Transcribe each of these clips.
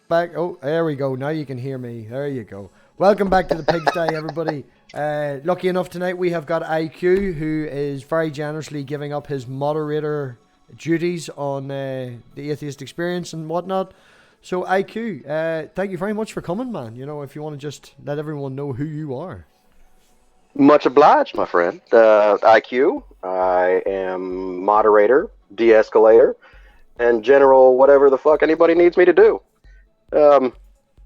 back. Oh, there we go. Now you can hear me. There you go. Welcome back to the Pigsty, everybody. Lucky enough tonight we have got IQ, who is very generously giving up his moderator duties on the Atheist Experience and whatnot. So IQ, thank you very much for coming, man. You know, if you want to just let everyone know who you are. Much obliged, my friend. IQ. I am moderator, de-escalator, and general whatever the fuck anybody needs me to do.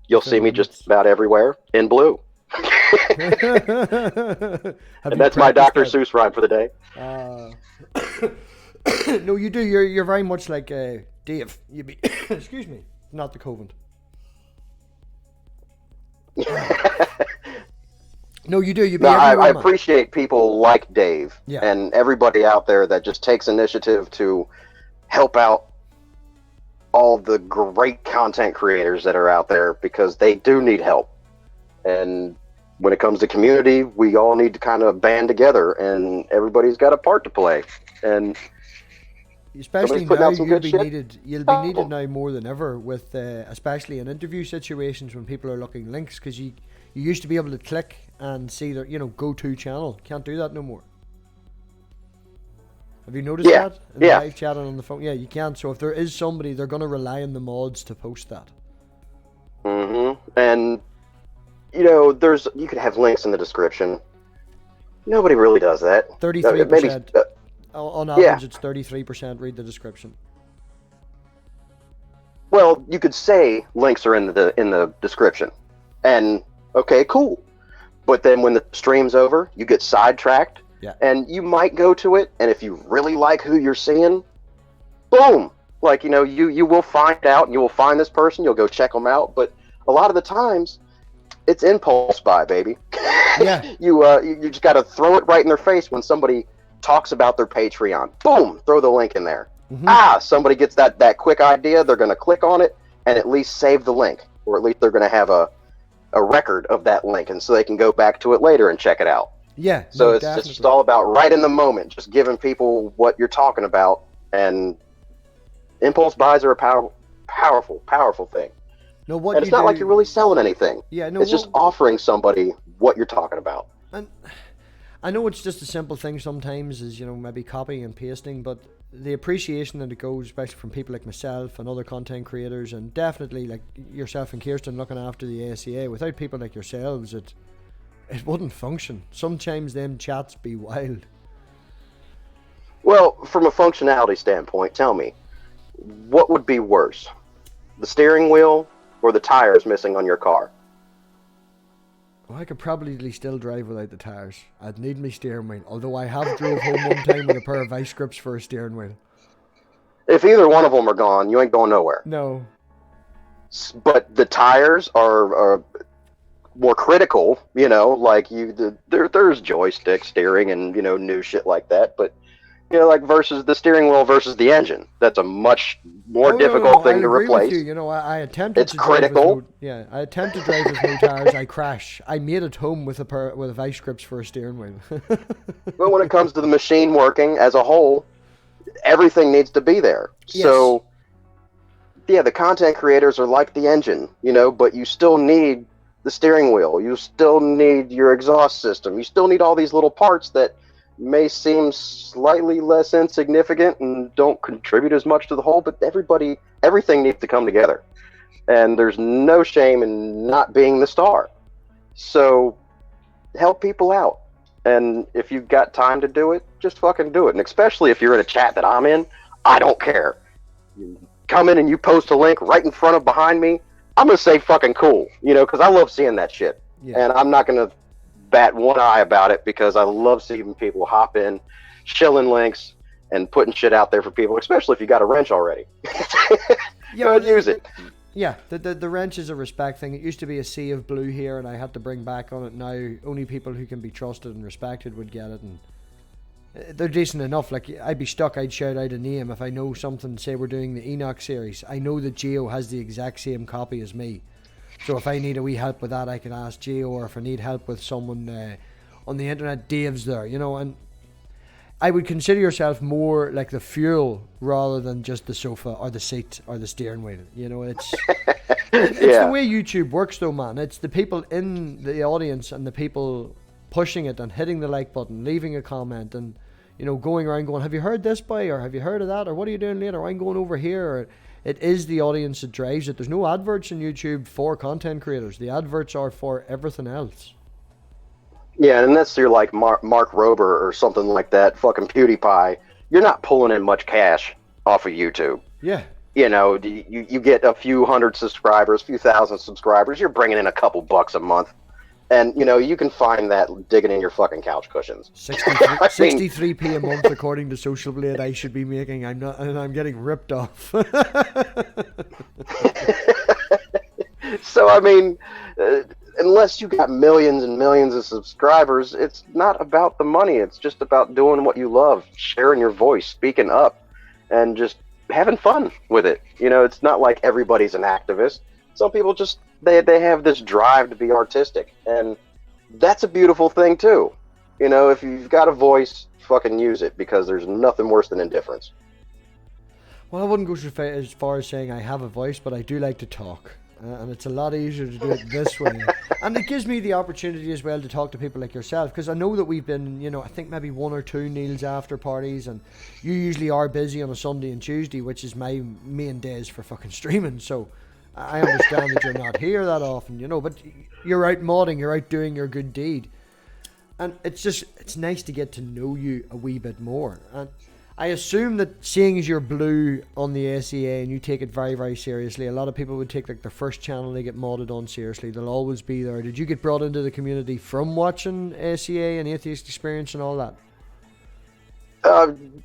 You'll see me just about everywhere in blue. And that's my Dr. Seuss rhyme for the day. No, you do. You're very much like Dave. You be excuse me, not the Covent. No, you do. I appreciate people like Dave yeah. and everybody out there that just takes initiative to help out all the great content creators that are out there, because they do need help. And when it comes to community, we all need to kind of band together, and everybody's got a part to play. And especially now, you'll be needed now more than ever, with especially in interview situations when people are looking links, because you used to be able to click and see their go-to channel. Can't do that no more. Have you noticed that? In live chatting on the phone? Yeah, you can't. So if there is somebody, they're going to rely on the mods to post that. Mm-hmm. And, you could have links in the description. Nobody really does that. 33%. On average, it's 33% read the description. Well, you could say links are in the description. And, okay, cool. But then when the stream's over, you get sidetracked. Yeah. And you might go to it, and if you really like who you're seeing, boom! Like, you will find out, and you will find this person, you'll go check them out, but a lot of the times, it's impulse buy, baby. Yeah. You just gotta throw it right in their face when somebody talks about their Patreon. Boom! Throw the link in there. Mm-hmm. Somebody gets that quick idea, they're gonna click on it, and at least save the link. Or at least they're gonna have a record of that link, and so they can go back to it later and check it out. Yeah. So it's just all about right in the moment, just giving people what you're talking about, and impulse buys are a powerful thing. No, what and it's not like you're really selling anything. Yeah, no, it's just offering somebody what you're talking about. And I know it's just a simple thing sometimes, is maybe copying and pasting, but the appreciation that it goes, especially from people like myself and other content creators, and definitely like yourself and Kirsten looking after the ACA, without people like yourselves, it wouldn't function. Sometimes them chats be wild. Well, from a functionality standpoint, tell me, what would be worse? The steering wheel or the tires missing on your car? Well, I could probably still drive without the tires. I'd need my steering wheel, although I have drove home one time with a pair of vice grips for a steering wheel. If either one of them are gone, you ain't going nowhere. No. But the tires are more critical, like there's joystick steering and new shit like that, but like versus the steering wheel versus the engine, that's a much more difficult thing to replace. With you. I attempted. It's critical. I attempted to drive with no tires. I crash. I made it home with a vice grips for a steering wheel. But when it comes to the machine working as a whole, everything needs to be there. Yes. So yeah, the content creators are like the engine, but you still need the steering wheel, you still need your exhaust system, you still need all these little parts that may seem slightly less insignificant and don't contribute as much to the whole, but everything needs to come together. And there's no shame in not being the star. So help people out. And if you've got time to do it, just fucking do it. And especially if you're in a chat that I'm in, I don't care. You come in and you post a link right in front of behind me, I'm going to say fucking cool, because I love seeing that shit. Yeah. And I'm not going to bat one eye about it, because I love seeing people hop in, shilling links, and putting shit out there for people, especially if you got a wrench already. Go and use it. Yeah, the wrench is a respect thing. It used to be a sea of blue here, and I had to bring back on it now. Only people who can be trusted and respected would get it, and they're decent enough. Like, I'd be stuck, I'd shout out a name if I know something. Say we're doing the Enoch series, I know that Geo has the exact same copy as me, so if I need a wee help with that, I can ask Geo, or if I need help with someone on the internet, Dave's there, and I would consider yourself more like the fuel rather than just the sofa or the seat or the steering wheel. You know, it's the way YouTube works, though, man. It's the people in the audience and the people pushing it and hitting the like button, leaving a comment, and going around going, "Have you heard this by?" or "Have you heard of that?" or "What are you doing later?" Or, "I'm going over here." Or, it is the audience that drives it. There's no adverts on YouTube for content creators. The adverts are for everything else. Yeah, unless you're like Mark Rober or something like that, fucking PewDiePie, you're not pulling in much cash off of YouTube. Yeah. You get a few hundred subscribers, a few thousand subscribers, you're bringing in a couple bucks a month. And, you can find that digging in your fucking couch cushions. 63p a month, according to Social Blade, I should be making. I'm getting ripped off. So, unless you got millions and millions of subscribers, it's not about the money. It's just about doing what you love, sharing your voice, speaking up, and just having fun with it. It's not like everybody's an activist. Some people just, they have this drive to be artistic, and that's a beautiful thing too. If you've got a voice, fucking use it, because there's nothing worse than indifference. Well, I wouldn't go as far as saying I have a voice, but I do like to talk. And it's a lot easier to do it this way. And it gives me the opportunity as well to talk to people like yourself, because I know that we've been, I think maybe 1 or 2 Neil's after parties, and you usually are busy on a Sunday and Tuesday, which is my main days for fucking streaming. So I understand that you're not here that often, but you're out modding, you're out doing your good deed. And it's nice to get to know you a wee bit more. And I assume that seeing as you're blue on the SEA and you take it very, very seriously, a lot of people would take like their first channel they get modded on seriously. They'll always be there. Did you get brought into the community from watching SEA and Atheist Experience and all that?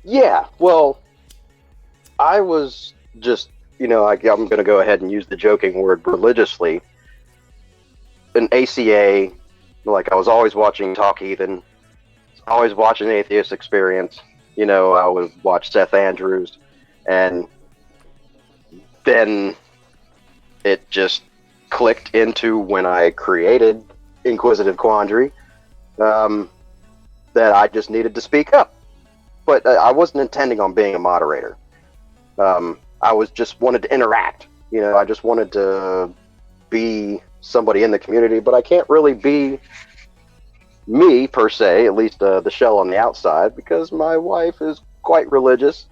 Yeah. Well, I was just, I'm going to go ahead and use the joking word religiously. An ACA, like I was always watching Talk Heathen, always watching Atheist Experience. I would watch Seth Andrews, and then it just clicked into when I created Inquisitive Quandary, that I just needed to speak up. But I wasn't intending on being a moderator. I was just wanted to interact. I just wanted to be somebody in the community, but I can't really be me per se, at least the shell on the outside, because my wife is quite religious,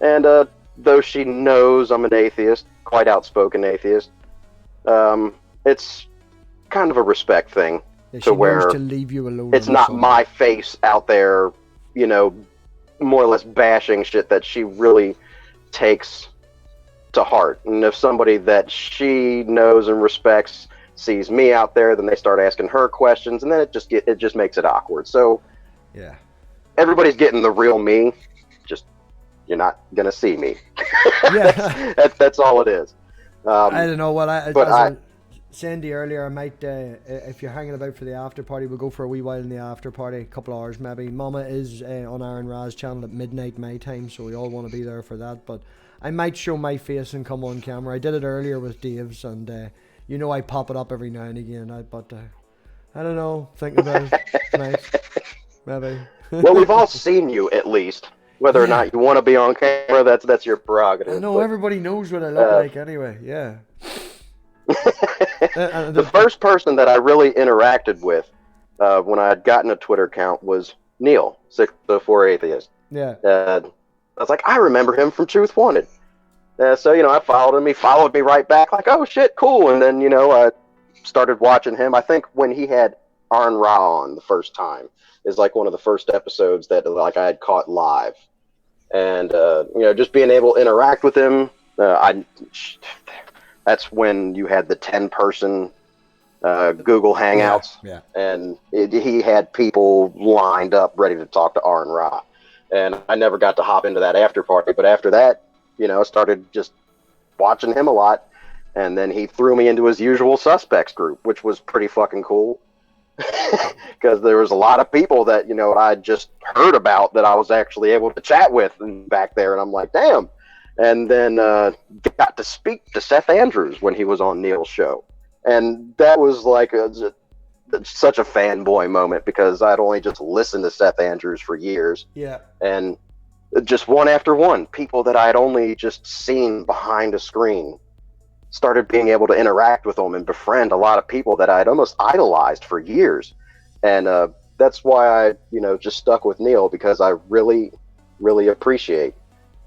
and though she knows I'm an atheist, quite outspoken atheist, it's kind of a respect thing, to where to leave you alone. It's not my face out there, more or less bashing shit that she really takes to heart. And if somebody that she knows and respects sees me out there, then they start asking her questions, and then it just makes it awkward. So yeah, everybody's getting the real me, just you're not gonna see me. Yeah. that's all it is. I don't know what I was saying to you earlier, I might if you're hanging about for the after party, we'll go for a wee while in the after party, a couple of hours maybe. Mama is on Aaron Ra's channel at midnight my time, so we all want to be there for that. But I might show my face and come on camera. I did it earlier with Dave's, and I pop it up every now and again. But I don't know. Think about it. Nice. Maybe. Well, we've all seen you at least. Whether or not you want to be on camera, that's your prerogative. I know, everybody knows what I look like anyway. Yeah. The first person that I really interacted with when I had gotten a Twitter account was Neil, 604 Atheist. Yeah. I was like, I remember him from Truth Wanted. So, I followed him. He followed me right back, like, oh, shit, cool. And then, I started watching him. I think when he had Aaron Ra on the first time is like one of the first episodes that like I had caught live. And, just being able to interact with him, that's when you had the 10-person Google Hangouts. Yeah. And he had people lined up ready to talk to Aaron Ra. And I never got to hop into that after party. But after that, I started just watching him a lot. And then he threw me into his Usual Suspects group, which was pretty fucking cool. Because there was a lot of people that, I just heard about that I was actually able to chat with back there. And I'm like, damn. And then got to speak to Seth Andrews when he was on Neil's show. And that was like such a fanboy moment because I'd only just listened to Seth Andrews for years. Yeah. And just one after one, people that I had only just seen behind a screen started being able to interact with them and befriend a lot of people that I'd almost idolized for years. And that's why I, just stuck with Neil, because I really, really appreciate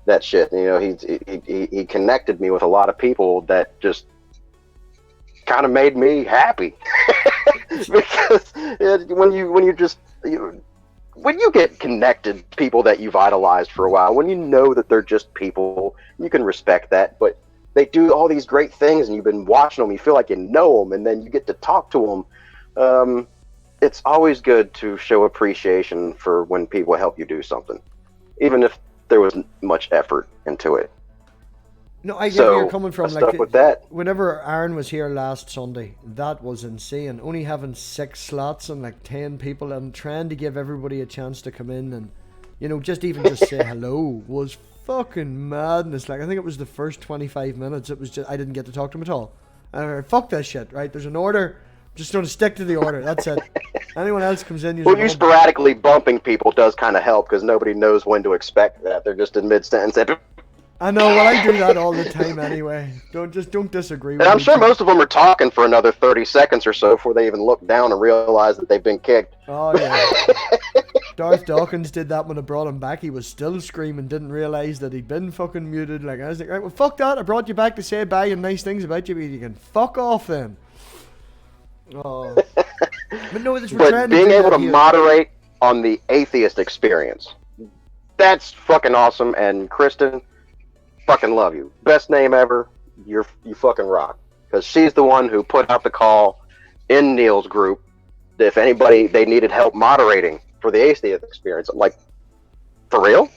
that shit. He connected me with a lot of people that just kind of made me happy. Because when you get connected people that you've idolized for a while, when you know that they're just people, you can respect that. But they do all these great things, and you've been watching them, you feel like you know them, and then you get to talk to them. It's always good to show appreciation for when people help you do something, even if there wasn't much effort into it. No, I get where you're coming from. Stuck with that. Whenever Aaron was here last Sunday, that was insane. Only having 6 slots and like 10 people, and trying to give everybody a chance to come in and, just say hello was fucking madness. Like, I think it was the first 25 minutes. It was just, I didn't get to talk to him at all. Fuck that shit, right? There's an order. I'm just going to stick to the order. That's it. Anyone else comes in, you sporadically bumping people does kind of help, because nobody knows when to expect that. They're just in mid-sentence. I know, well, I do that all the time anyway. Don't disagree with me. And I'm sure most of them are talking for another 30 seconds or so before they even look down and realize that they've been kicked. Oh, yeah. Darth Dawkins did that when I brought him back. He was still screaming, didn't realize that he'd been fucking muted. Like, I was like, right, well, fuck that. I brought you back to say bye and nice things about you, but you can fuck off then. Oh. But no, but being able to moderate on the atheist experience, that's fucking awesome. And Kristen, fucking love you. Best name ever. You fucking rock. Because she's the one who put out the call in Neil's group that if anybody, they needed help moderating for the atheist experience. I'm like, for real?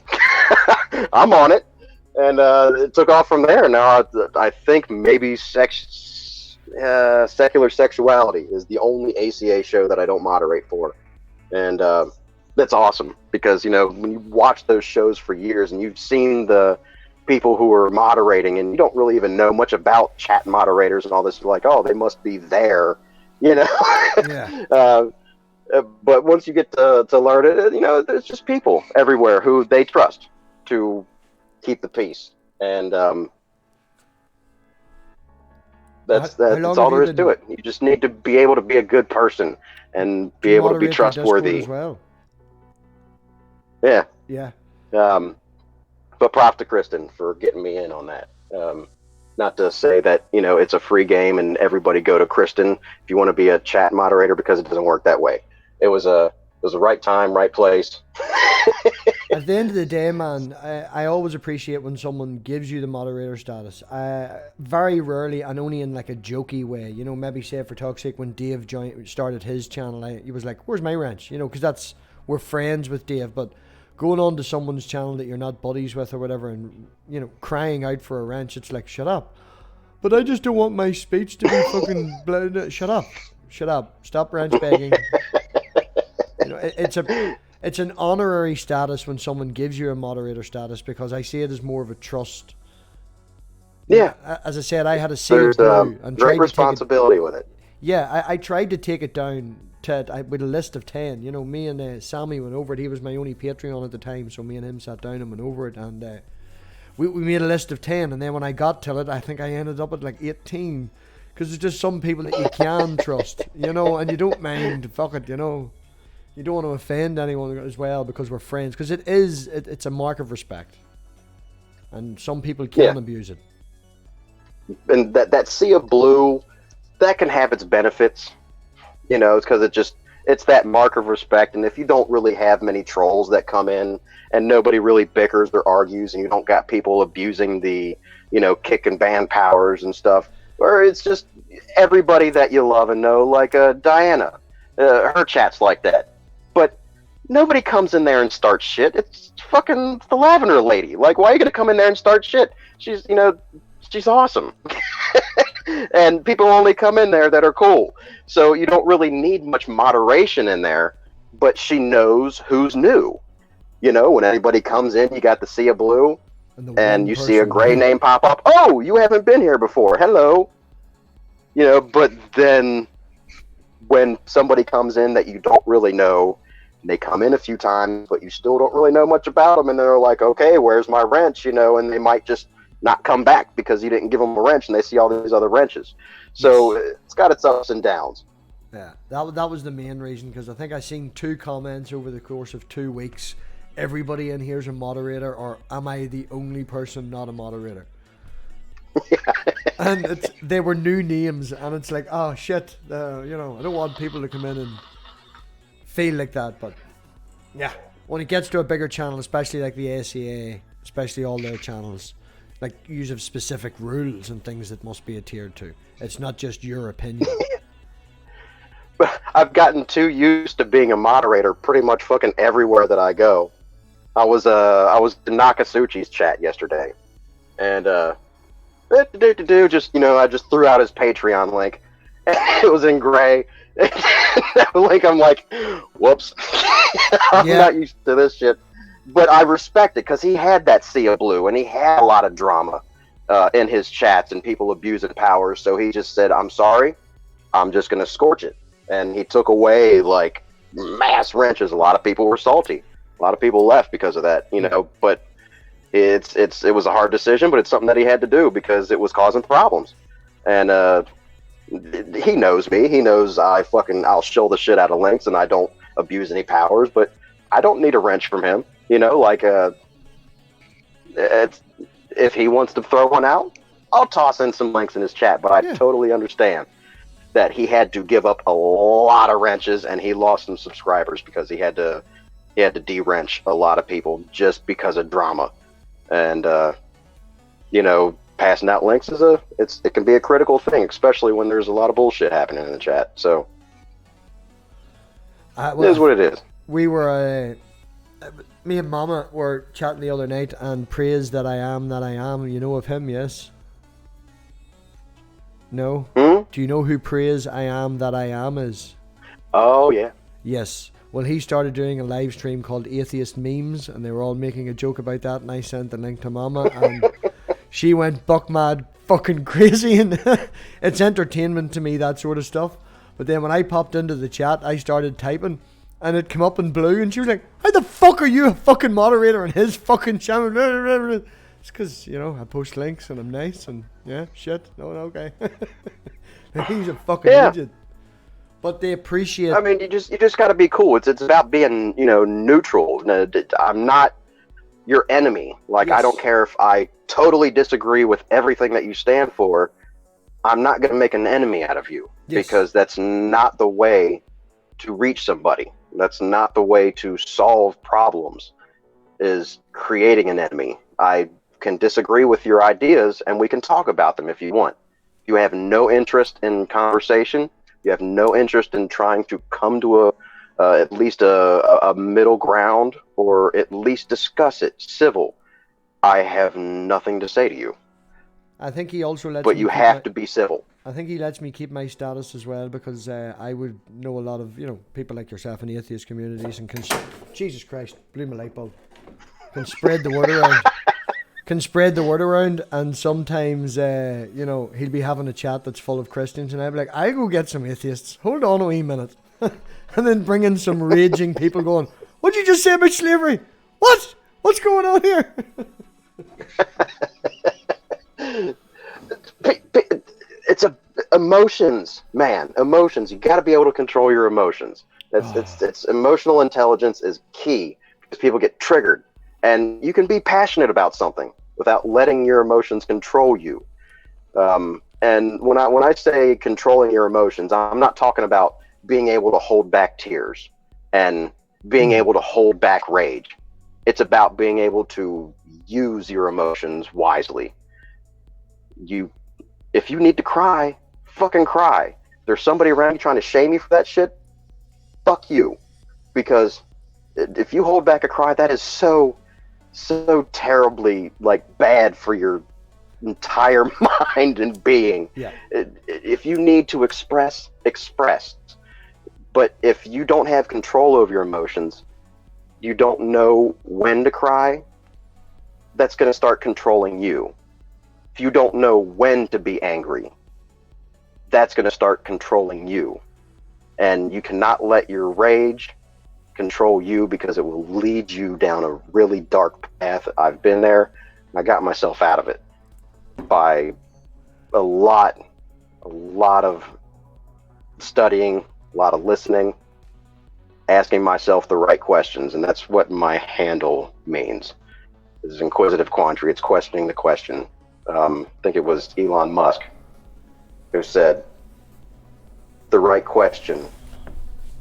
I'm on it. And it took off from there. Now I think maybe Secular Sexuality is the only ACA show that I don't moderate for. And that's awesome, because, when you watch those shows for years and you've seen the people who are moderating and you don't really even know much about chat moderators and all this, you're like, oh, they must be there, Yeah. But once you get to learn it, there's just people everywhere who they trust to keep the peace. And that's all there is to it. You just need to be able to be a good person and be able to be trustworthy as well. Yeah. Yeah. But props to Kristen for getting me in on that. Not to say that, it's a free game and everybody go to Kristen if you want to be a chat moderator, because it doesn't work that way. It was the right time, right place. At the end of the day, man, I always appreciate when someone gives you the moderator status. Very rarely, and only in like a jokey way. Maybe say for Toxic, when Dave started his channel, he was like, "Where's my wrench?" Because we're friends with Dave, but going on to someone's channel that you're not buddies with or whatever, and crying out for a wrench, it's like, shut up. But I just don't want my speech to be fucking blah, blah. Shut up, stop wrench begging. It's an honorary status when someone gives you a moderator status, because I see it as more of a trust. Yeah. As I said, I had a sea of blue and great responsibility with it. Yeah, I tried to take it down with a list of 10. Me and Sammy went over it. He was my only Patreon at the time, so me and him sat down and went over it, and we made a list of 10. And then when I got to it, I think I ended up at like 18, because there's just some people that you can trust, and you don't mind. Fuck it, you don't want to offend anyone as well, because we're friends. Because it's a mark of respect, and some people can abuse it. And that sea of blue, that can have its benefits. It's because it's that mark of respect. And if you don't really have many trolls that come in and nobody really bickers or argues, and you don't got people abusing the, kick and ban powers and stuff, or it's just everybody that you love and know, like Diana, her chat's like that. But nobody comes in there and starts shit. It's fucking the Lavender Lady. Like, why are you going to come in there and start shit? She's awesome. And people only come in there that are cool. So you don't really need much moderation in there, but she knows who's new. When anybody comes in, you got the sea of blue, and you see a gray name pop up. Oh, you haven't been here before. Hello. But then when somebody comes in that you don't really know, they come in a few times, but you still don't really know much about them, and they're like, okay, where's my wrench? And they might just not come back because you didn't give them a wrench, and they see all these other wrenches. So it's got its ups and downs. Yeah, that was the main reason, because I think I seen 2 comments over the course of 2 weeks. Everybody in here's a moderator, or am I the only person not a moderator? And they were new names, and it's like, oh shit, I don't want people to come in and feel like that. But yeah, when it gets to a bigger channel, especially like the ACA, especially all their channels, like use of specific rules and things that must be adhered to. It's not just your opinion. But I've gotten too used to being a moderator pretty much fucking everywhere that I go. I was in Nakasuchi's chat yesterday, and I just threw out his Patreon link. It was in gray. Like, I'm like, whoops. I'm not used to this shit. But I respect it, because he had that sea of blue, and he had a lot of drama in his chats and people abusing powers. So he just said, I'm sorry, I'm just going to scorch it. And he took away, like, mass wrenches. A lot of people were salty. A lot of people left because of that, but it was a hard decision, but it's something that he had to do because it was causing problems. And he knows me. He knows I'll shill the shit out of links, and I don't abuse any powers, but I don't need a wrench from him. If he wants to throw one out, I'll toss in some links in his chat, but I totally understand that he had to give up a lot of wrenches, and he lost some subscribers because he had to de-wrench a lot of people just because of drama. And passing out links it can be a critical thing, especially when there's a lot of bullshit happening in the chat. So it is what it is. We were me and Mama were chatting the other night, and praise that I am that I am. You know of him, yes? No? Do you know who praise I am that I am is? Oh yeah. Yes. Well, he started doing a live stream called Atheist Memes, and they were all making a joke about that, and I sent the link to Mama, and she went buck mad fucking crazy, and it's entertainment to me, that sort of stuff. But then when I popped into the chat, I started typing, and it came up in blue, and she was like, how the fuck are you a fucking moderator on his fucking channel? It's because, I post links, and I'm nice, and shit, no, okay. He's a fucking idiot. But they appreciate. I mean, you just got to be cool. It's about being, neutral. I'm not your enemy. Like, yes. I don't care if I totally disagree with everything that you stand for. I'm not going to make an enemy out of you, because that's not the way to reach somebody. That's not the way to solve problems, is creating an enemy. I can disagree with your ideas, and we can talk about them if you want. If you have no interest in conversation, you have no interest in trying to come to at least a middle ground, or at least discuss it civil, I have nothing to say to you. I think he also lets But you have to be civil. I think he lets me keep my status as well, because I would know a lot of people like yourself in the atheist communities, and Jesus Christ, blew my light bulb. Can spread the word around. Can spread the word around, and sometimes he'll be having a chat that's full of Christians, and I'll be like, I'll go get some atheists. Hold on a wee minute. And then bring in some raging people going, what'd you just say about slavery? What? What's going on here? It's emotions, man. Emotions. You got to be able to control your emotions. It's emotional intelligence is key, because people get triggered, and you can be passionate about something without letting your emotions control you. And when I say controlling your emotions, I'm not talking about being able to hold back tears and being able to hold back rage. It's about being able to use your emotions wisely. If you need to cry, fucking cry. There's somebody around you trying to shame you for that shit, fuck you. Because if you hold back a cry, that is so terribly, like, bad for your entire mind and being. Yeah. If you need to express. But if you don't have control over your emotions, you don't know when to cry, that's going to start controlling you. If you don't know when to be angry, that's going to start controlling you. And you cannot let your rage control you, because it will lead you down a really dark path. I've been there, and I got myself out of it by a lot of studying, a lot of listening, asking myself the right questions, and that's what my handle means. This is Inquisitive Quandary. It's questioning the question. I think it was Elon Musk who said, the right question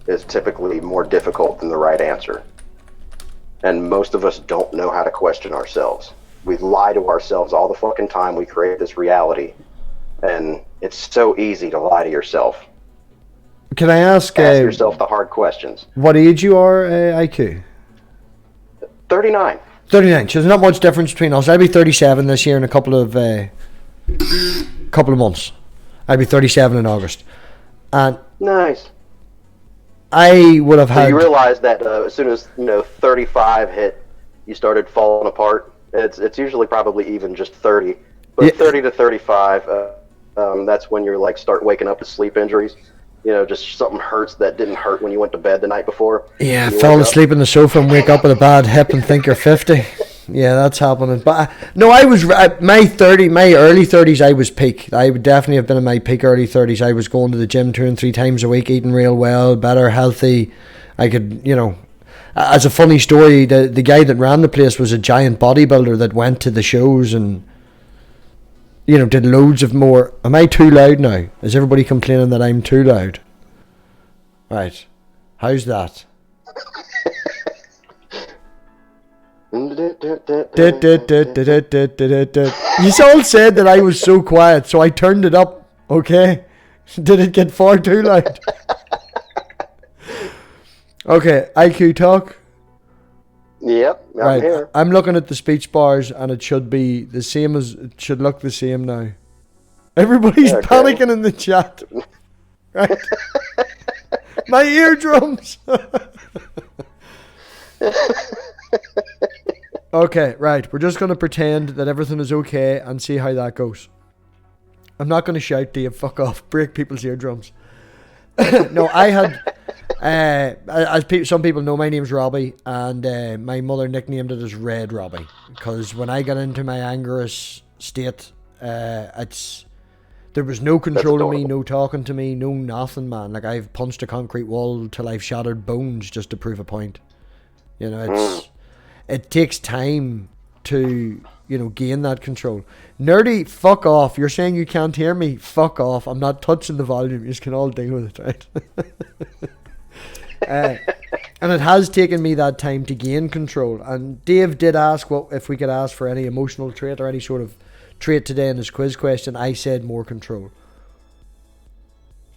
is typically more difficult than the right answer. And most of us don't know how to question ourselves. We lie to ourselves all the fucking time. We create this reality. And it's so easy to lie to yourself. Can I ask yourself the hard questions. What age you are, IQ? 39. 39. So there's not much difference between us. I'll be 37 this year in a couple of months. I'll be 37 in August. And nice. I would have had... So you realize that as soon as 35 hit, you started falling apart. It's usually probably even just 30. But yeah. 30 to 35, that's when you're like start waking up with sleep injuries. Just something hurts that didn't hurt when you went to bed the night before. Yeah, fall asleep on the sofa and wake up with a bad hip and think you're 50. Yeah, that's happening. But no, I was my early 30s. I was peak. I would definitely have been in my peak early 30s. I was going to the gym 2 and 3 times a week, eating real well, better, healthy. I could, as a funny story, the guy that ran the place was a giant bodybuilder that went to the shows and did loads of more. Am I too loud now? Is everybody complaining that I'm too loud? Right. How's that? You all said that I was so quiet, so I turned it up, okay? Did it get far too loud? Okay, IQ talk. Yep, I'm here. I'm looking at the speech bars and it should be the same it should look the same now. Everybody's panicking in the chat. Right? My eardrums. Okay, right. We're just going to pretend that everything is okay and see how that goes. I'm not going to shout, Dave, fuck off, break people's eardrums. No, I had, some people know, my name's Robbie, and my mother nicknamed it as Red Robbie, because when I got into my angorous state, there was no control of me, no talking to me, no nothing, man. Like, I've punched a concrete wall till I've shattered bones just to prove a point. It takes time to, gain that control. Nerdy, fuck off. You're saying you can't hear me? Fuck off. I'm not touching the volume. You can all deal with it, right? And it has taken me that time to gain control. And Dave did ask if we could ask for any emotional trait or any sort of trait today in his quiz question. I said more control.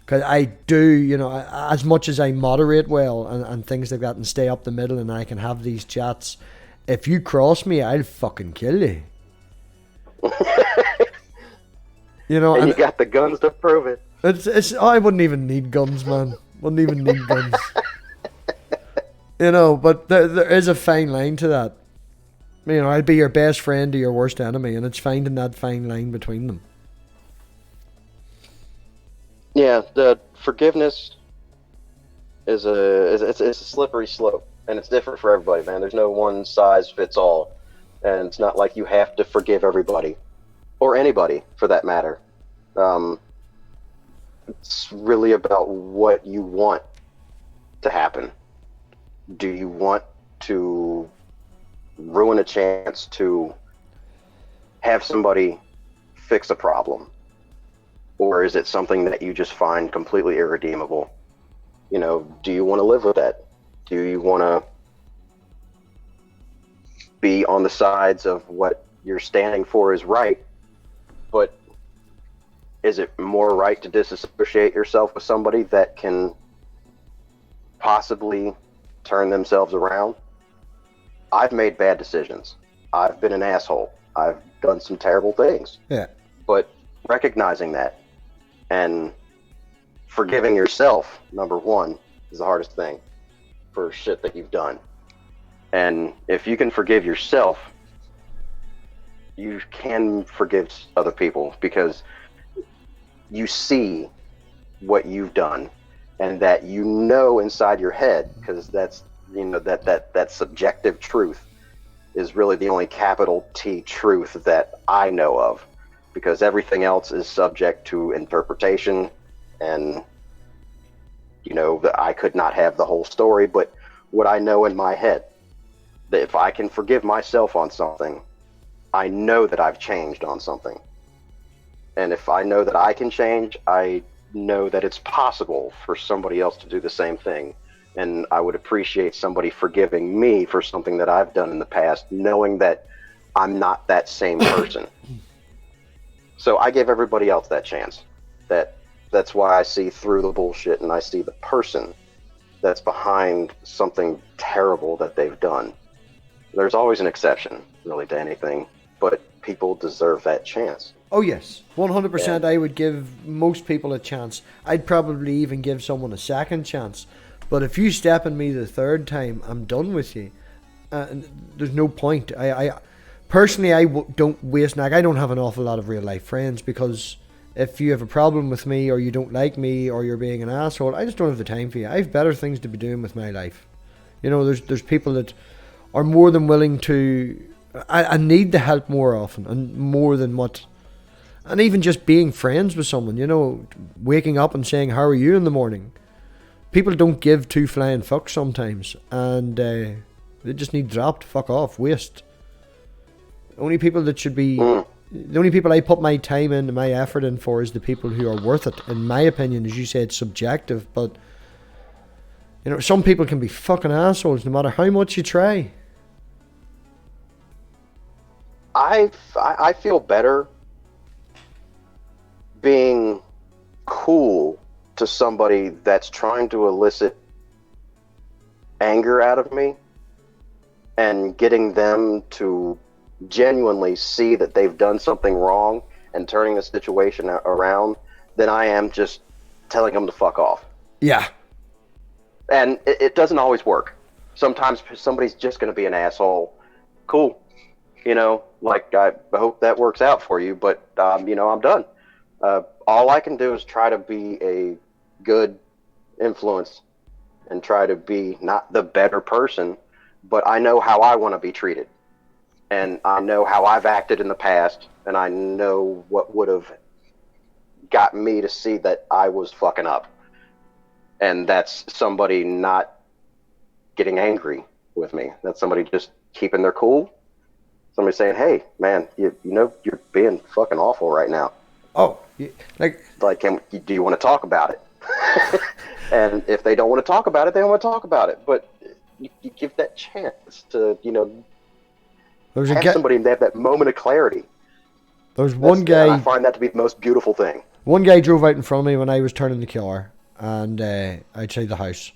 Because I do, as much as I moderate well and things like that and stay up the middle and I can have these chats, if you cross me, I'll fucking kill you. And you got the guns to prove it. I wouldn't even need guns, man. Wouldn't even need guns. But there is a fine line to that. I'd be your best friend or your worst enemy, and it's finding that fine line between them. Yeah, the forgiveness is a slippery slope, and it's different for everybody, man. There's no one size fits all, and it's not like you have to forgive everybody, or anybody for that matter. It's really about what you want to happen. Do you want to ruin a chance to have somebody fix a problem? Or is it something that you just find completely irredeemable? Do you want to live with that? Do you want to be on the sides of what you're standing for is right, but is it more right to disassociate yourself with somebody that can possibly turn themselves around? I've made bad decisions. I've been an asshole. I've done some terrible things. Yeah. But recognizing that and forgiving yourself, number one, is the hardest thing for shit that you've done. And if you can forgive yourself, you can forgive other people, because you see what you've done. and that you know inside your head, because that's, you know, that subjective truth is really the only capital T truth that I know of, because everything else is subject to interpretation, and you know that I could not have the whole story, but what I know in my head, that if I can forgive myself on something, I know that I've changed on something. And if I know that I can change, I know that it's possible for somebody else to do the same thing. And I would appreciate somebody forgiving me for something that I've done in the past, knowing that I'm not that same person. So I give everybody else that chance. That's why I see through the bullshit, and I see the person that's behind something terrible that they've done. There's always an exception, really, to anything, but people deserve that chance. Oh yes, 100%. I would give most people a chance. I'd probably even give someone a second chance. But if you step in me the third time, I'm done with you. There's no point. I personally, don't waste. Like, I don't have an awful lot of real life friends, because if you have a problem with me, or you don't like me, or you're being an asshole, I just don't have the time for you. I have better things to be doing with my life. You know, there's people that are more than willing to. I need the help more often, and more than what. And even just being friends with someone, you know, waking up and saying, "How are you?" in the morning. People don't give two flying fucks sometimes, and they just need dropped. Fuck off, waste. The only people that should be, the only people I put my time in, my effort in for, is the people who are worth it. In my opinion, as you say, it's subjective, but you know, some people can be fucking assholes no matter how much you try. I feel better being cool to somebody that's trying to elicit anger out of me, and getting them to genuinely see that they've done something wrong and turning the situation around, than I am just telling them to fuck off. Yeah. And it doesn't always work. Sometimes somebody's just going to be an asshole. Cool. You know, like, I hope that works out for you, but, you know, I'm done. All I can do is try to be a good influence and try to be not the better person, but I know how I want to be treated. And I know how I've acted in the past, and I know what would have got me to see that I was fucking up. And that's somebody not getting angry with me. That's somebody just keeping their cool. Somebody saying, "Hey, man, you know, you're being fucking awful right now." Oh, like, do you want to talk about it? And if they don't want to talk about it, they don't want to talk about it. But you give that chance to, you know, have somebody have that moment of clarity. There's one guy. I find that to be the most beautiful thing. One guy drove out in front of me when I was turning the car, and outside the house,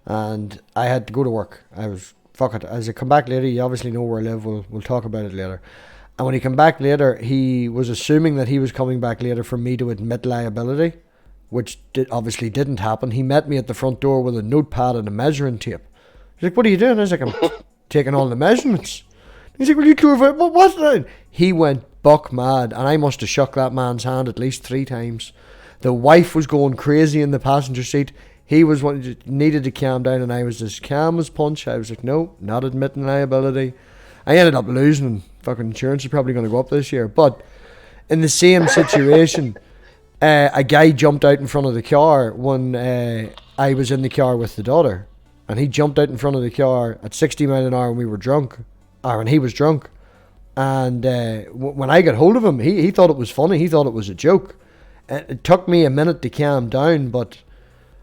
and I had to go to work. I was, fuck it. As I come back later, you obviously know where I live. We'll talk about it later. And when he came back later, he was assuming that he was coming back later for me to admit liability, which obviously didn't happen. He met me at the front door with a notepad and a measuring tape. He's like, "What are you doing?" I was like, "I'm taking all the measurements." He's like, "Well, you drove out. What's that?" He went buck mad, and I must have shook that man's hand at least 3 times. The wife was going crazy in the passenger seat. He was needed to calm down, and I was as calm as punch. I was like, "No, not admitting liability." I ended up losing, and fucking insurance is probably going to go up this year. But in the same situation, a guy jumped out in front of the car when I was in the car with the daughter, and he jumped out in front of the car at 60 miles an hour when we were drunk, or when he was drunk. And when I got hold of him, he thought it was funny. He thought it was a joke. It took me a minute to calm down, but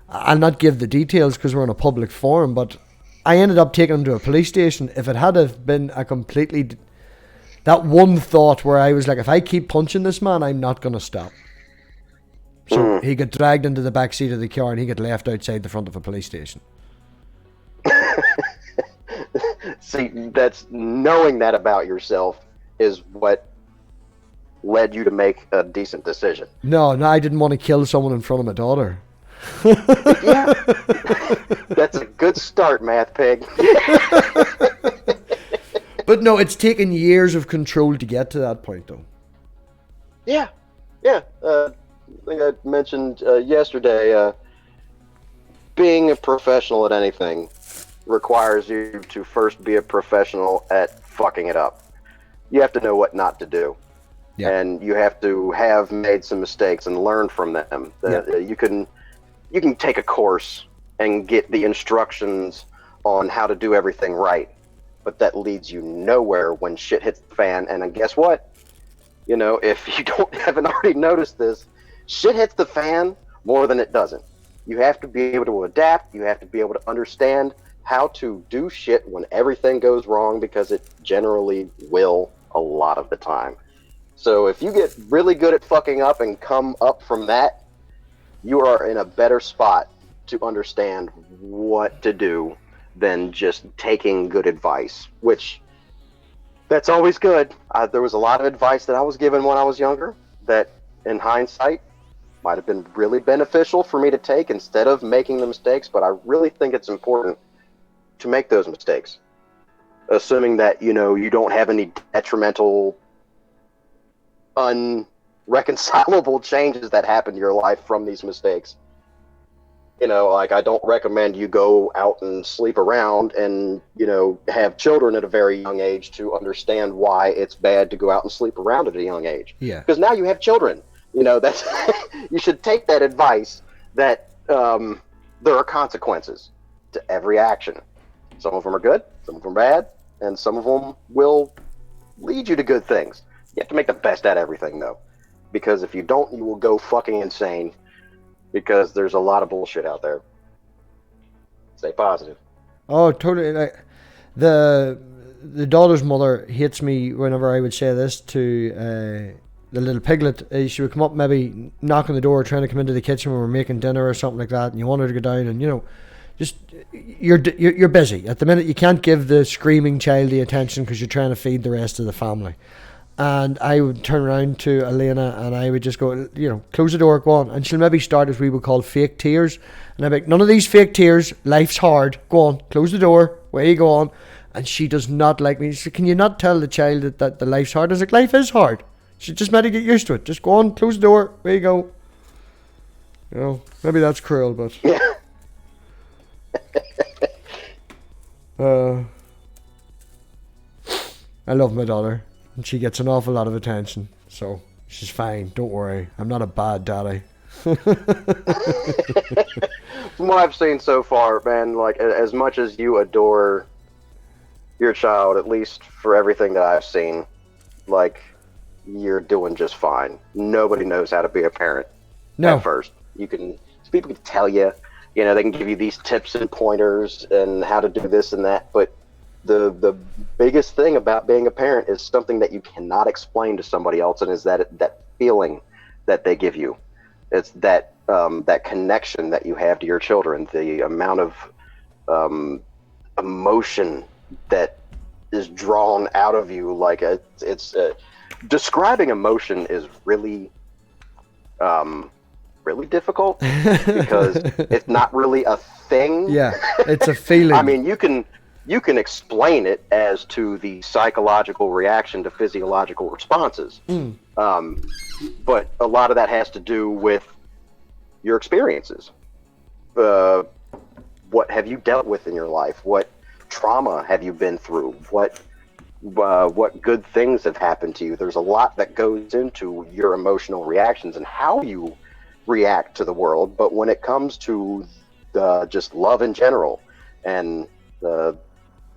I'll not give the details because we're in a public forum. But I ended up taking him to a police station. If it had have been a completely... that one thought where I was like, if I keep punching this man, I'm not going to stop. So he got dragged into the back seat of the car, and he got left outside the front of a police station. See, that's knowing that about yourself is what led you to make a decent decision. No, I didn't want to kill someone in front of my daughter. Yeah, that's a good start, MathPig. But no, it's taken years of control to get to that point, though. Yeah. I think I mentioned yesterday. being a professional at anything requires you to first be a professional at fucking it up. You have to know what not to do. Yeah. And you have to have made some mistakes and learn from them. You can take a course and get the instructions on how to do everything right, but that leads you nowhere when shit hits the fan. And then guess what? You know, if you haven't already noticed this, shit hits the fan more than it doesn't. You have to be able to adapt. You have to be able to understand how to do shit when everything goes wrong, because it generally will a lot of the time. So if you get really good at fucking up and come up from that, you are in a better spot to understand what to do than just taking good advice, which that's always good. There was a lot of advice that I was given when I was younger that in hindsight might have been really beneficial for me to take instead of making the mistakes, but I really think it's important to make those mistakes, assuming that, you know, you don't have any detrimental, unreconcilable changes that happen to your life from these mistakes. You know, like, I don't recommend you go out and sleep around and, you know, have children at a very young age to understand why it's bad to go out and sleep around at a young age. Yeah. Because now you have children. You know, that's you should take that advice that there are consequences to every action. Some of them are good, some of them are bad, and some of them will lead you to good things. You have to make the best out of everything, though, because if you don't, you will go fucking insane, because there's a lot of bullshit out there. Stay positive. Oh, totally. Like, the daughter's mother hates me whenever I would say this to the little piglet. She would come up, maybe knock on the door, trying to come into the kitchen when we're making dinner or something like that, and you want her to go down, and, you know, just you're busy at the minute. You can't give the screaming child the attention because you're trying to feed the rest of the family. And I would turn around to Elena and I would just go, you know, close the door, go on. And she'll maybe start as we would call fake tears. And I'd be like, none of these fake tears. Life's hard. Go on, close the door. Where you go on? And she does not like me. She said, can you not tell the child that the life's hard? I was like, life is hard. She just might get used to it. Just go on, close the door. Where you go? You know, maybe that's cruel, but... I love my daughter. And she gets an awful lot of attention, so she's fine. Don't worry. I'm not a bad daddy. From what I've seen so far, man, like, as much as you adore your child, at least for everything that I've seen, like, you're doing just fine. Nobody knows how to be a parent at first. People can tell you, you know, they can give you these tips and pointers and how to do this and that, but the biggest thing about being a parent is something that you cannot explain to somebody else, and is that feeling that they give you. It's that that connection that you have to your children, the amount of emotion that is drawn out of you. Like, it's describing emotion is really really difficult because it's not really a thing. Yeah, it's a feeling. I mean, you can explain it as to the psychological reaction to physiological responses. But a lot of that has to do with your experiences. What have you dealt with in your life? What trauma have you been through? What good things have happened to you? There's a lot that goes into your emotional reactions and how you react to the world. But when it comes to just love in general, and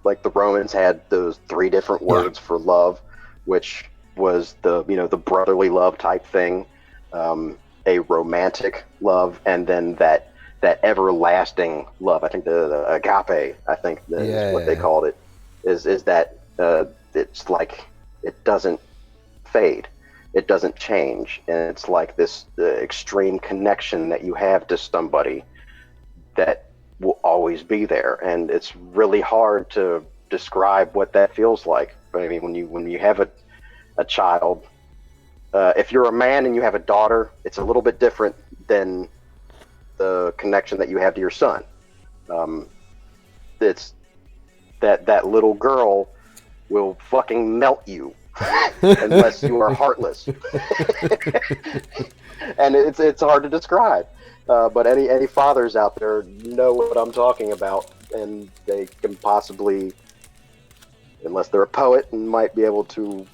like the Romans had those 3 different words for love, which was the brotherly love type thing, a romantic love, and then that everlasting love. I think the agape, I think is what they called it, is that it's like it doesn't fade, it doesn't change, and it's like this extreme connection that you have to somebody that will always be there. And it's really hard to describe what that feels like. I mean, when you have a child, if you're a man and you have a daughter, it's a little bit different than the connection that you have to your son. It's that little girl will fucking melt you unless you are heartless. And it's hard to describe. But any fathers out there know what I'm talking about, and they can possibly, unless they're a poet and might be able to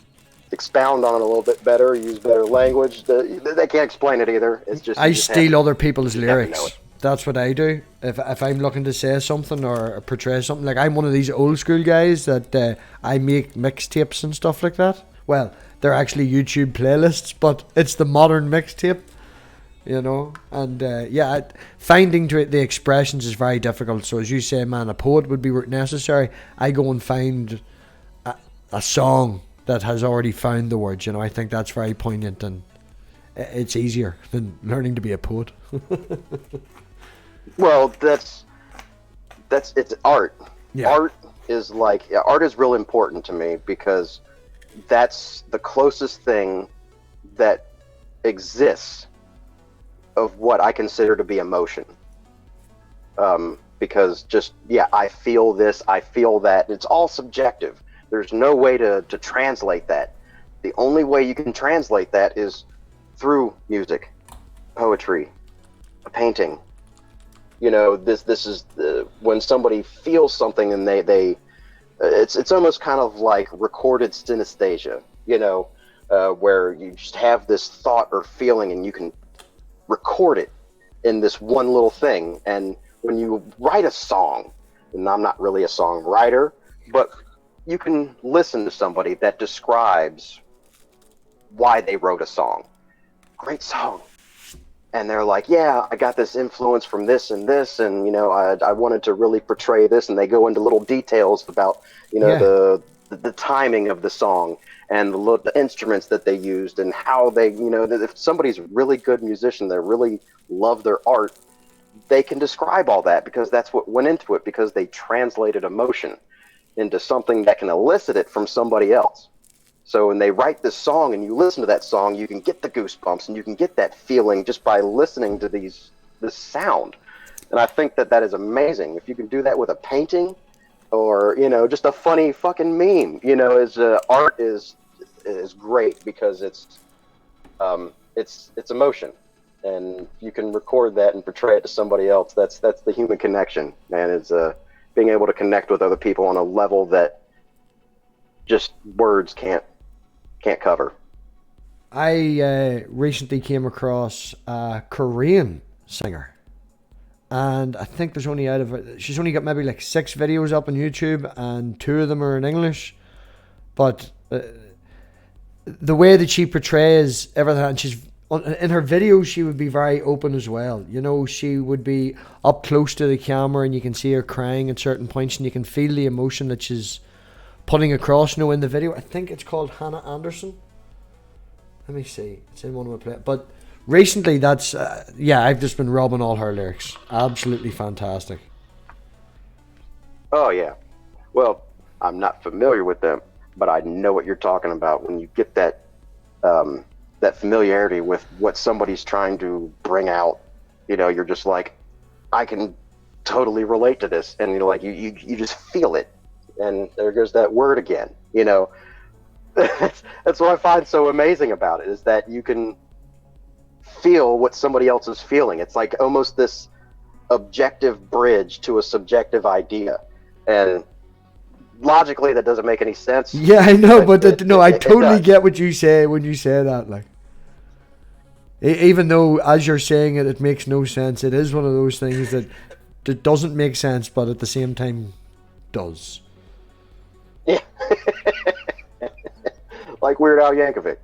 expound on it a little bit better, use better language. They can't explain it either. It's just I steal other people's you have to know lyrics. it. That's what I do. If I'm looking to say something or portray something, like I'm one of these old school guys that I make mixtapes and stuff like that. Well, they're actually YouTube playlists, but it's the modern mixtape, you know. And finding the expressions is very difficult. So as you say, man, a poet would be necessary. I go and find a song that has already found the words. You know, I think that's very poignant, and it's easier than learning to be a poet. Well, it's art. Yeah. Art is real important to me because that's the closest thing that exists of what I consider to be emotion. Because I feel this, I feel that. It's all subjective. There's no way to translate that. The only way you can translate that is through music, poetry, a painting. You know, this is when somebody feels something and it's almost kind of like recorded synesthesia, you know, where you just have this thought or feeling and you can record it in this one little thing. And when you write a song, and I'm not really a songwriter, but you can listen to somebody that describes why they wrote a song. Great song. And they're like, yeah, I got this influence from this and this, and, you know, I wanted to really portray this, and they go into little details about, you know, the timing of the song and the instruments that they used and how they, you know, if somebody's a really good musician, they really love their art, they can describe all that because that's what went into it, because they translated emotion into something that can elicit it from somebody else. So when they write this song and you listen to that song, you can get the goosebumps and you can get that feeling just by listening to this sound. And I think that is amazing. If you can do that with a painting or, you know, just a funny fucking meme, you know, art is great because it's emotion. And you can record that and portray it to somebody else. That's the human connection, man. It's being able to connect with other people on a level that just words can't cover. I recently came across a Korean singer, and I think she's only got maybe like 6 videos up on YouTube, and 2 of them are in English. But the way that she portrays everything, and in her videos, she would be very open as well. You know, she would be up close to the camera, and you can see her crying at certain points, and you can feel the emotion that she's putting across, you know, in the video. I think it's called Hannah Anderson. Let me see. It's in one of my plays. But recently, I've just been rubbing all her lyrics. Absolutely fantastic. Oh, yeah. Well, I'm not familiar with them, but I know what you're talking about. When you get that familiarity with what somebody's trying to bring out, you know, you're just like, I can totally relate to this. And, you know, like, you just feel it. And there goes that word again, you know. That's what I find so amazing about it, is that you can feel what somebody else is feeling. It's like almost this objective bridge to a subjective idea. And logically, that doesn't make any sense. Yeah, I know, but I totally get what you say when you say that. Like, even though as you're saying it makes no sense, it is one of those things that doesn't make sense, but at the same time does. Yeah. Like Weird Al Yankovic.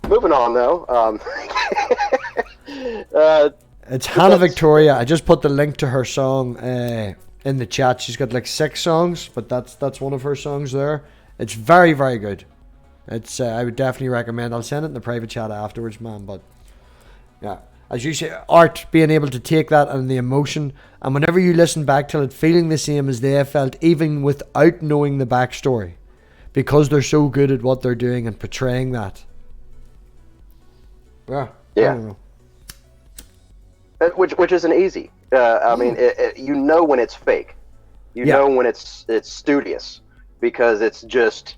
Moving on, though. It's Hannah Victoria. I just put the link to her song in the chat. She's got like 6 songs, but that's one of her songs there. It's very, very good. It's I would definitely recommend. I'll send it in the private chat afterwards, man. But yeah, as you say, art, being able to take that and the emotion, and whenever you listen back to it, feeling the same as they felt, even without knowing the backstory, because they're so good at what they're doing and portraying that. Yeah. I don't know. Which isn't easy. I mean, you know when it's fake. You know when it's studious. because it's just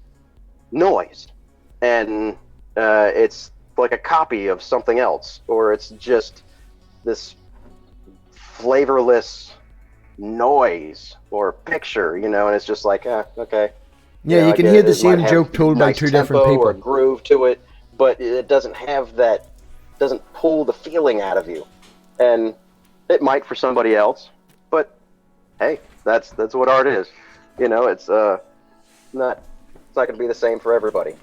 noise, and it's like a copy of something else, or it's just this flavorless noise or picture, you know, and it's just like, okay. Yeah, you can hear the same joke told by two different people. Or a groove to it, but it doesn't have that, doesn't pull the feeling out of you. And it might for somebody else, but hey, that's what art is. You know, it's not going to be the same for everybody.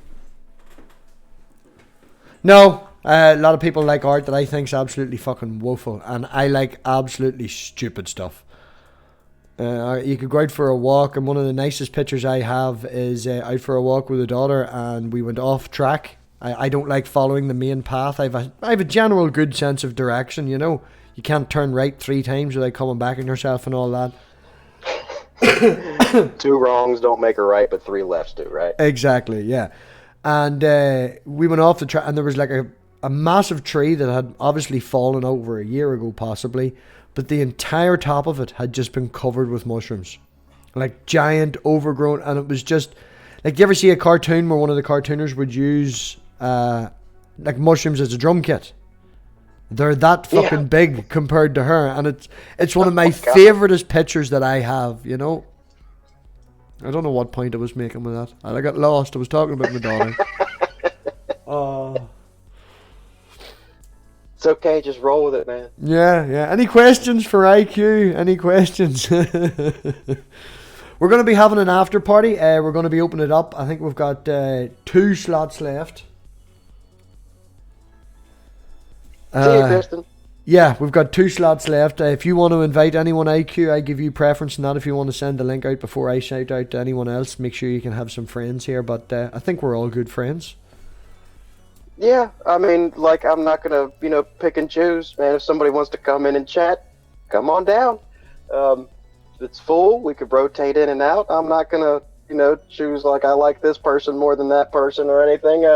No, a lot of people like art that I think is absolutely fucking woeful, and I like absolutely stupid stuff. You could go out for a walk, and one of the nicest pictures I have is out for a walk with a daughter, and we went off track. I don't like following the main path. I have a general good sense of direction, you know. You can't turn right 3 times without coming back on yourself and all that. 2 wrongs don't make a right, but 3 lefts do, right? Exactly, yeah. And we went off the track, and there was like a massive tree that had obviously fallen over a year ago, possibly. But the entire top of it had just been covered with mushrooms. Like giant, overgrown, and it was just... Like, you ever see a cartoon where one of the cartooners would use like mushrooms as a drum kit? They're that fucking big compared to her, and it's one of my favouriteest pictures that I have, you know? I don't know what point I was making with that. I got lost. I was talking about my daughter. It's okay, just roll with it, man. Yeah. Any questions for IQ? Any questions? We're going to be having an after party. We're going to be opening it up. I think we've got 2 slots left. See you, Kristen. Yeah, we've got 2 slots left. If you want to invite anyone, IQ, I give you preference in that. If you want to send the link out before I shout out to anyone else, make sure you can have some friends here. But I think we're all good friends. Yeah, I mean, like, I'm not going to, pick and choose, man. If somebody wants to come in and chat, come on down. If it's full, we could rotate in and out. I'm not going to, choose, like, I like this person more than that person or anything.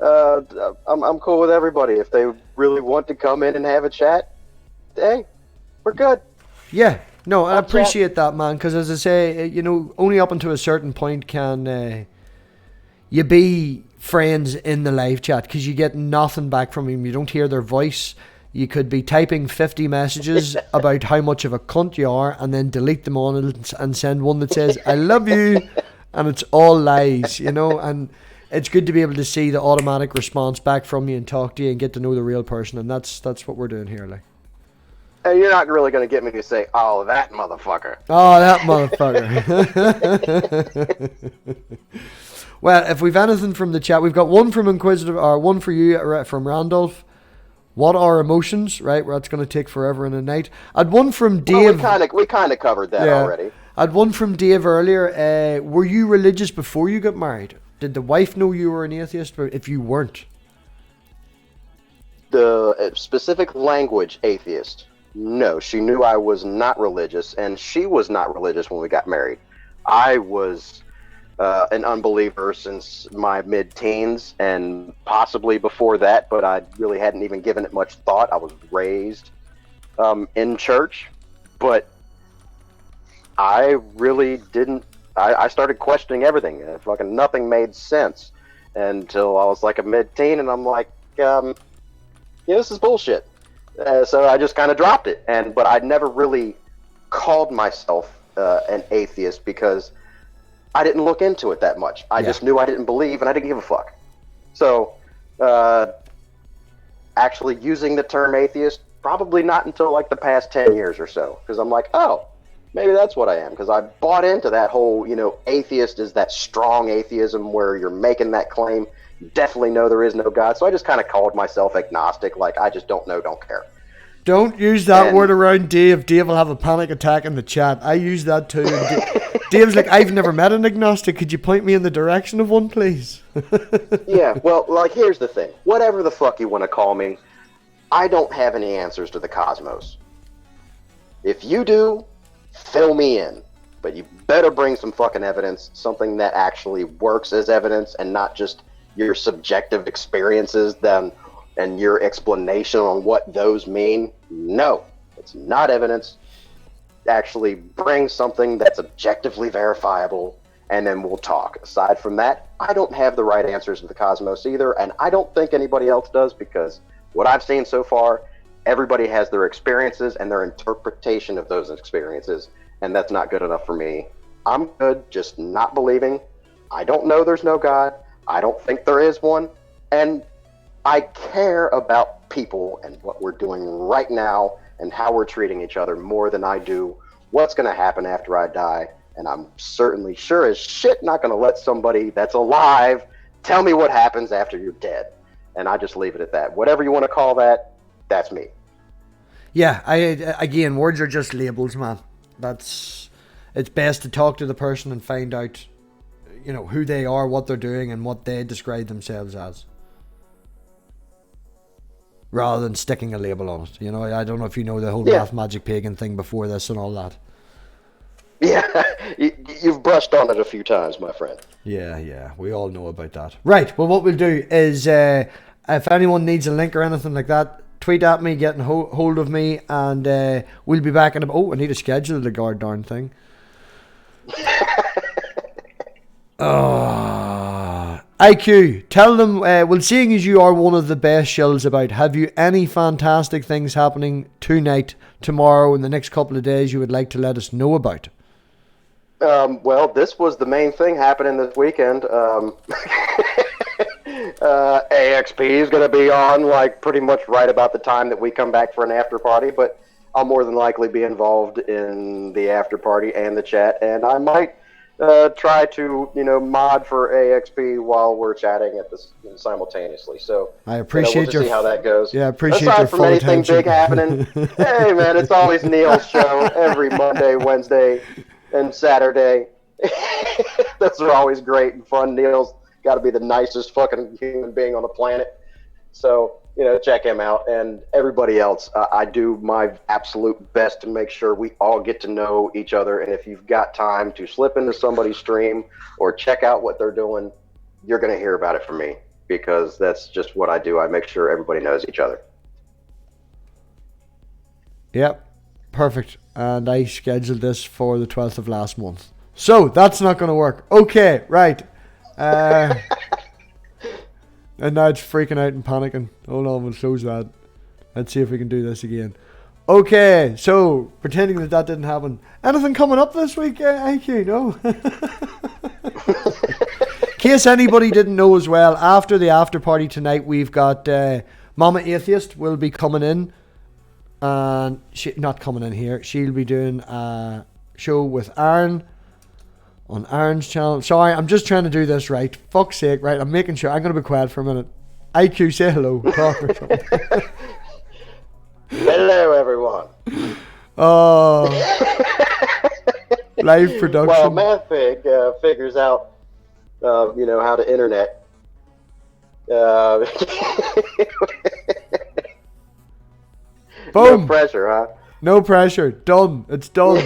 I'm cool with everybody. If they really want to come in and have a chat, hey, we're good. Yeah, no, I appreciate that, man, because as I say, only up until a certain point can you be friends in the live chat, because you get nothing back from them. You don't hear their voice. You could be typing 50 messages about how much of a cunt you are, and then delete them all and send one that says I love you, and it's all lies, and it's good to be able to see the automatic response back from you and talk to you and get to know the real person, and that's what we're doing here, like. And you're not really going to get me to say, oh, that motherfucker. Oh, that motherfucker. Well, if we've anything from the chat, we've got one from Inquisitive, or one for you from Randolph. What are emotions? Right, where that's going to take forever and a night. I'd one from Dave. Well, we kind of covered that already. I'd one from Dave earlier. Were you religious before you got married? Did the wife know you were an atheist? If you weren't, the specific language atheist. No, she knew I was not religious, and she was not religious when we got married. I was an unbeliever since my mid-teens, and possibly before that, but I really hadn't even given it much thought. I was raised in church, but I really didn't. I started questioning everything. Fucking nothing made sense until I was like a mid-teen, and I'm like, this is bullshit. So I just kind of dropped it. But I never really called myself an atheist because I didn't look into it that much. I just knew I didn't believe, and I didn't give a fuck. So actually using the term atheist, probably not until like the past 10 years or so, because I'm like, oh, maybe that's what I am, because I bought into that whole, atheist is that strong atheism where you're making that claim, you definitely know there is no God. So I just kind of called myself agnostic, like I just don't know, don't care. Don't use that word around Dave. Dave will have a panic attack in the chat. I use that too. Dave's like, I've never met an agnostic. Could you point me in the direction of one, please? Yeah, well, like, here's the thing. Whatever the fuck you want to call me, I don't have any answers to the cosmos. If you do, fill me in. But you better bring some fucking evidence, something that actually works as evidence and not just your subjective experiences and your explanation on what those mean. No, it's not evidence. Actually bring something that's objectively verifiable and then we'll talk. Aside from that, I don't have the right answers to the cosmos either, and I don't think anybody else does, because what I've seen so far, everybody has their experiences and their interpretation of those experiences, and that's not good enough for me. I'm good just not believing. I don't know there's no God. I don't think there is one. And I care about people and what we're doing right now and how we're treating each other more than I do what's going to happen after I die. And I'm certainly sure as shit not going to let somebody that's alive tell me what happens after you're dead. And I just leave it at that. Whatever you want to call that, that's me. Yeah, again, words are just labels, man. It's best to talk to the person and find out, you know, who they are, what they're doing, and what they describe themselves as, rather than sticking a label on it. You know, I don't know if you know the whole math magic pagan thing before this and all that. Yeah, you've brushed on it a few times, my friend. Yeah, we all know about that. Right, well, what we'll do is, if anyone needs a link or anything like that, tweet at me, get in hold of me, and we'll be back in I need to schedule the guard darn thing. IQ, tell them, well, seeing as you are one of the best shills about, have you any fantastic things happening tonight, tomorrow, in the next couple of days you would like to let us know about? Well, this was the main thing happening this weekend. AXP is going to be on like pretty much right about the time that we come back for an after party, but I'll more than likely be involved in the after party and the chat, and I might try to, mod for AXP while we're chatting at this simultaneously. So I appreciate we'll see how that goes. Yeah, I appreciate Aside your from full anything attention. big happening, hey man, it's always Neil's show every Monday, Wednesday, and Saturday. Those are always great and fun. Neil's got to be the nicest fucking human being on the planet. So, check him out. And everybody else, I do my absolute best to make sure we all get to know each other. And if you've got time to slip into somebody's stream or check out what they're doing, you're going to hear about it from me, because that's just what I do. I make sure everybody knows each other. Yep, perfect. And I scheduled this for the 12th of last month. So, that's not going to work. Okay, right. And now it's freaking out and panicking. Hold on, we'll close that. Let's see if we can do this again. Okay, so pretending that didn't happen. Anything coming up this week, IQ? No? In case anybody didn't know as well, after the after party tonight, we've got Mama Atheist will be coming in. And not coming in here. She'll be doing a show with Aaron on Aaron's channel. Sorry, I'm just trying to do this right. Fuck's sake, right? I'm making sure. I'm going to be quiet for a minute. IQ, say hello. Talk or something. Hello, everyone. Oh. Live production. Well, MathPig figures out, how to internet. Boom. No pressure, huh? No pressure. Done. It's done.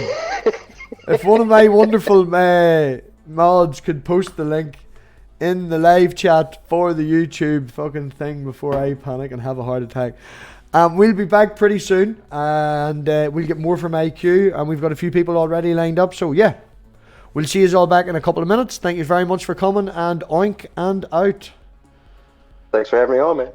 If one of my wonderful mods could post the link in the live chat for the YouTube fucking thing before I panic and have a heart attack. We'll be back pretty soon, and we'll get more from IQ, and we've got a few people already lined up. So yeah, we'll see you all back in a couple of minutes. Thank you very much for coming, and oink and out. Thanks for having me on, man.